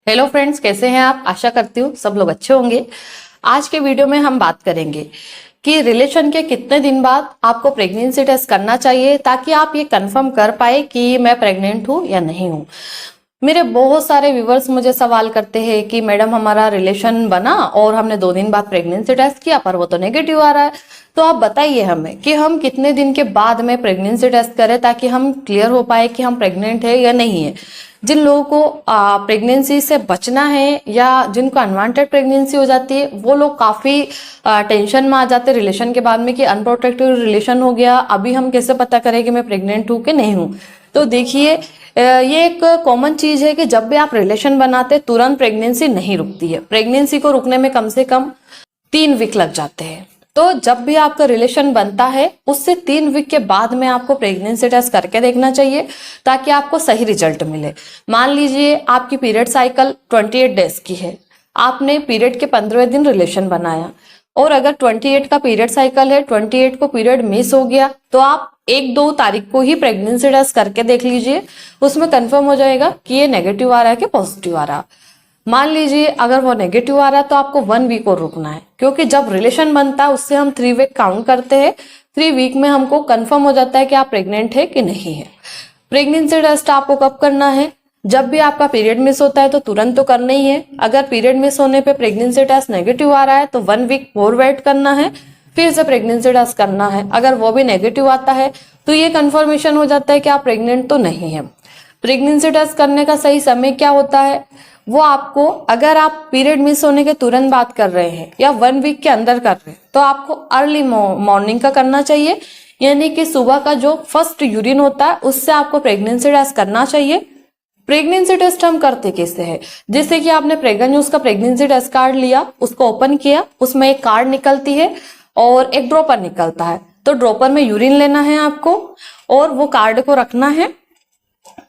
Hello friends, कैसे हैं आप? आशा करती हूँ सब लोग अच्छे होंगे। आज के वीडियो में हम बात करेंगे कि रिलेशन के कितने दिन बाद आपको प्रेगनेंसी टेस्ट करना चाहिए ताकि आप ये कंफर्म कर पाए कि मैं प्रेग्नेंट हूँ या नहीं हूँ। मेरे बहुत सारे व्यूवर्स मुझे सवाल करते हैं कि मैडम हमारा रिलेशन बना और हमने 2 दिन बाद प्रेगनेंसी टेस्ट किया पर वो तो नेगेटिव आ रहा है। तो आप बताइए हमें कि हम कितने दिन के बाद में प्रेगनेंसी टेस्ट करें ताकि हम क्लियर हो पाए कि हम प्रेग्नेंट है या नहीं है। जिन लोगों को प्रेगनेंसी से बचना है या जिनको अनवांटेड प्रेगनेंसी हो जाती है वो लोग काफी टेंशन में आ जाते हैं रिलेशन के बाद में कि अनप्रोटेक्टेड रिलेशन हो गया, अभी हम कैसे पता करें कि मैं प्रेग्नेंट हूँ कि नहीं हूँ। तो देखिए, ये एक कॉमन चीज है कि जब भी आप रिलेशन बनाते तुरंत प्रेगनेंसी नहीं रुकती है। प्रेगनेंसी को रुकने में कम से कम 3 वीक लग जाते हैं। तो जब भी आपका रिलेशन बनता है उससे 3 वीक के बाद में आपको प्रेगनेंसी टेस्ट करके देखना चाहिए ताकि आपको सही रिजल्ट मिले। मान लीजिए आपकी पीरियड साइकिल 28 डेज की है, आपने पीरियड के 15वें दिन रिलेशन बनाया और अगर 28 का पीरियड साइकिल है, 28 को पीरियड मिस हो गया तो आप 1-2 तारीख को ही प्रेगनेंसी टेस्ट करके देख लीजिए। उसमें कंफर्म हो जाएगा कि ये नेगेटिव आ रहा है कि पॉजिटिव आ रहा है। मान लीजिए अगर वो नेगेटिव आ रहा है तो आपको 1 वीक और रुकना है, क्योंकि जब रिलेशन बनता है उससे हम 3 वीक काउंट करते हैं। 3 वीक में हमको कंफर्म हो जाता है कि आप प्रेग्नेंट है कि नहीं है। प्रेगनेंसी टेस्ट आपको कब करना है? जब भी आपका पीरियड मिस होता है तो तुरंत तो करना ही है। अगर पीरियड मिस होने पे प्रेगनेंसी टेस्ट नेगेटिव आ रहा है तो 1 वीक और वेट करना है, फिर से प्रेगनेंसी टेस्ट करना है। अगर वो भी नेगेटिव आता है तो ये कंफर्मेशन हो जाता है कि आप प्रेग्नेंट तो नहीं है। प्रेगनेंसी टेस्ट करने का सही समय क्या होता है वो आपको, अगर आप पीरियड मिस होने के तुरंत बाद कर रहे हैं या 1 वीक के अंदर कर रहे हैं तो आपको अर्ली मॉर्निंग का करना चाहिए, यानी कि सुबह का जो फर्स्ट यूरिन होता है उससे आपको प्रेगनेंसी टेस्ट करना चाहिए। प्रेगनेंसी टेस्ट हम करते कैसे हैं? जैसे कि आपने प्रेगन न्यूज का प्रेगनेंसी टेस्ट कार्ड लिया, उसको ओपन किया, उसमें एक कार्ड निकलती है और एक ड्रॉपर निकलता है। तो ड्रॉपर में यूरिन लेना है आपको और वो कार्ड को रखना है।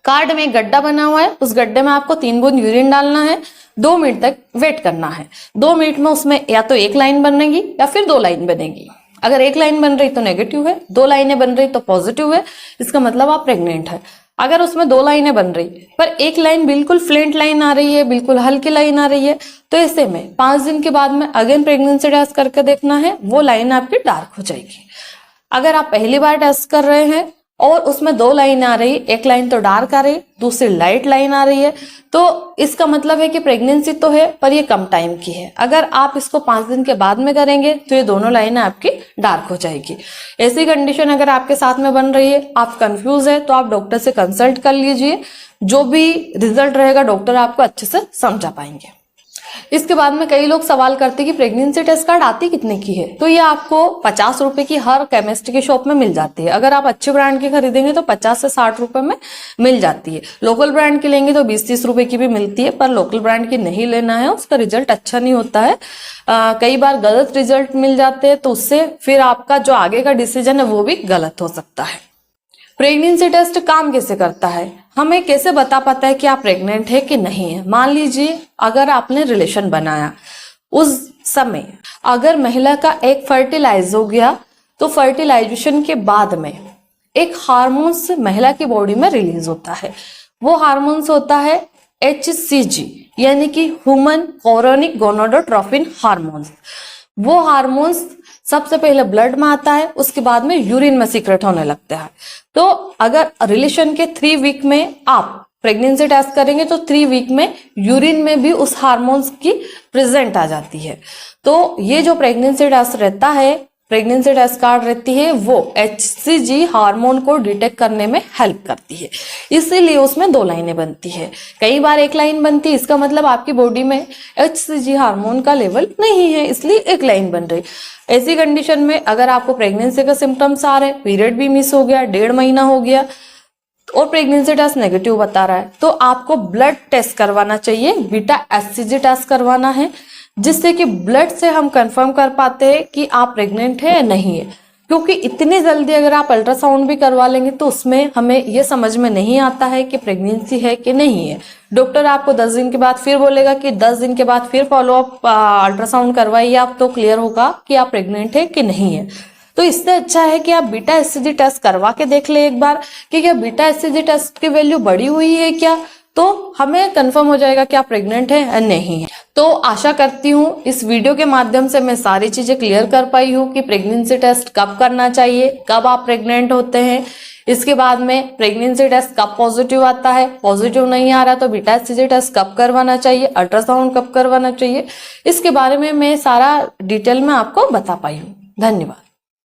कार्ड में एक गड्ढा बना हुआ है, उस गड्ढे में आपको 3 बूंद यूरिन डालना है। 2 मिनट तक वेट करना है। 2 मिनट में उसमें या तो 1 लाइन बनेगी या फिर 2 लाइन बनेगी। अगर 1 लाइन बन रही तो नेगेटिव है, 2 लाइनें बन रही तो पॉजिटिव है, इसका मतलब आप प्रेग्नेंट है। अगर उसमें 2 लाइनें बन रही पर 1 लाइन बिल्कुल फ्लेंट लाइन आ रही है, बिल्कुल हल्की लाइन आ रही है, तो ऐसे में 5 दिन के बाद में अगेन प्रेगनेंसी टेस्ट करके देखना है, वो लाइन आपकी डार्क हो जाएगी। अगर आप पहली बार टेस्ट कर रहे हैं और उसमें 2 लाइन आ रही, 1 लाइन तो डार्क आ रही, दूसरी लाइट लाइन आ रही है, तो इसका मतलब है कि प्रेगनेंसी तो है पर ये कम टाइम की है। अगर आप इसको 5 दिन के बाद में करेंगे तो ये दोनों लाइनें आपकी डार्क हो जाएगी। ऐसी कंडीशन अगर आपके साथ में बन रही है, आप कंफ्यूज है, तो आप डॉक्टर से कंसल्ट कर लीजिए। जो भी रिजल्ट रहेगा डॉक्टर आपको अच्छे से समझा पाएंगे। इसके बाद में कई लोग सवाल करते हैं कि प्रेगनेंसी टेस्ट कार्ड आती कितने की है? तो ये आपको 50 रुपए की हर केमिस्ट की शॉप में मिल जाती है। अगर आप अच्छे ब्रांड की खरीदेंगे तो 50 से 60 रुपए में मिल जाती है। लोकल ब्रांड की लेंगे तो 20-30 रुपए की भी मिलती है, पर लोकल ब्रांड की नहीं लेना है, उसका रिजल्ट अच्छा नहीं होता है। कई बार गलत रिजल्ट मिल जाते हैं तो उससे फिर आपका जो आगे का डिसीजन है वो भी गलत हो सकता है। प्रेगनेंसी टेस्ट काम कैसे करता है? हमें कैसे बता पाता है कि आप प्रेग्नेंट है कि नहीं है? मान लीजिए अगर आपने रिलेशन बनाया, उस समय अगर महिला का एक फर्टिलाइज हो गया तो फर्टिलाइजेशन के बाद में एक हार्मोन्स महिला की बॉडी में रिलीज होता है। वो हार्मोन्स होता है HCG, यानी कि ह्यूमन कोरोनिक गोनाडोट्रोपिन हार्मोन्स। वो हार्मोन्स सबसे पहले ब्लड में आता है, उसके बाद में यूरिन में सीक्रेट होने लगता है। तो अगर रिलेशन के 3 वीक में आप प्रेगनेंसी टेस्ट करेंगे तो 3 वीक में यूरिन में भी उस हार्मोन्स की प्रेजेंट आ जाती है। तो ये जो प्रेगनेंसी टेस्ट रहता है, प्रेगनेंसी टेस्ट कार्ड रहती है, वो HCG हार्मोन को डिटेक्ट करने में हेल्प करती है, इसीलिए उसमें 2 लाइनें बनती है। कई बार 1 लाइन बनती है, इसका मतलब आपकी बॉडी में HCG हार्मोन का लेवल नहीं है, इसलिए 1 लाइन बन रही। ऐसी कंडीशन में अगर आपको प्रेगनेंसी का सिम्टम्स आ रहे, पीरियड भी मिस हो गया, 1.5 महीना हो गया और प्रेगनेंसी टेस्ट नेगेटिव बता रहा है, तो आपको ब्लड टेस्ट करवाना चाहिए, बीटा HCG टेस्ट करवाना है, जिससे कि ब्लड से हम कंफर्म कर पाते हैं कि आप प्रेग्नेंट है या नहीं है। क्योंकि इतनी जल्दी अगर आप अल्ट्रासाउंड भी करवा लेंगे तो उसमें हमें ये समझ में नहीं आता है कि प्रेगनेंसी है कि नहीं है। डॉक्टर आपको 10 दिन के बाद फिर बोलेगा कि 10 दिन के बाद फिर फॉलोअप अल्ट्रासाउंड करवाइए, आप तो क्लियर होगा कि आप प्रेग्नेंट है कि नहीं है। तो इससे अच्छा है कि आप बीटा HCG टेस्ट करवा के देख ले एक बार कि क्या बीटा HCG टेस्ट की वैल्यू बढ़ी हुई है क्या, तो हमें कंफर्म हो जाएगा कि आप प्रेग्नेंट हैं या नहीं है। तो आशा करती हूँ इस वीडियो के माध्यम से मैं सारी चीजें क्लियर कर पाई हूँ कि प्रेगनेंसी टेस्ट कब करना चाहिए, कब आप प्रेग्नेंट होते हैं, इसके बाद में प्रेगनेंसी टेस्ट कब पॉजिटिव आता है, पॉजिटिव नहीं आ रहा तो बीटा एचसीजी टेस्ट कब करवाना चाहिए, अल्ट्रासाउंड कब करवाना चाहिए, इसके बारे में मैं सारा डिटेल में आपको बता पाई हूँ। धन्यवाद।